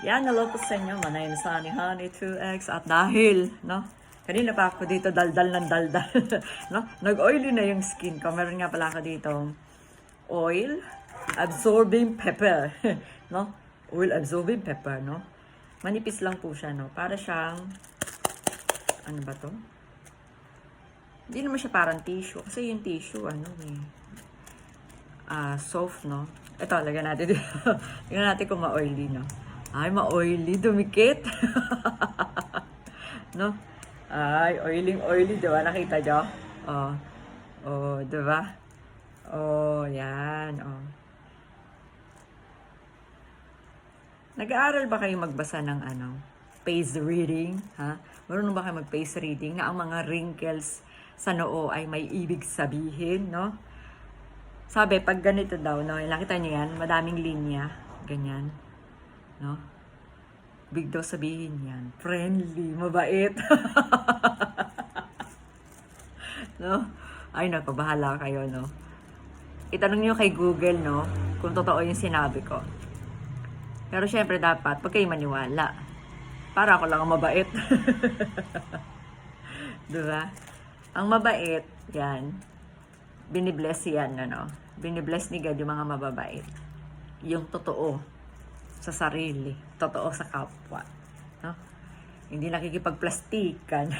Yan, hello po sa inyo. My name is Honey 2X. At dahil, no, kanina pa ako dito daldal ng daldal, no, nag-oily na yung skin ko. Meron nga pala ako dito oil absorbing pepper, no, oil absorbing pepper, no. Manipis lang po siya, no. Para siyang, ano ba to? Hindi naman siya parang tissue. Kasi yung tissue, soft, no. Ito, lagyan natin dito. Tingnan natin kung ma-oily, no. Ay, ma-oily, dumikit. No? Ay, oily, diba? Nakita nyo? Oh, oh, diba? Oh, yan, oh. Nag-aaral ba kayo magbasa ng face reading? Ha? Marunong ba kayo mag-face reading na ang mga wrinkles sa noo ay may ibig sabihin, no? Sabi, pag ganito daw, no? Nakita nyo yan? Madaming linya. Ganyan. No? Big daw sabihin yan. Friendly, mabait. No? Ay, naku, bahala kayo, no? Itanong nyo kay Google, no? Kung totoo yung sinabi ko. Pero syempre dapat, pag kayo maniwala. Para ako lang ang mabait. Diba? Ang mabait, yan. Binibless yan, ano? Binibless ni God yung mga mababait. Yung totoo sa sarili, totoo sa kapwa, no? Hindi nakikipagplastikan.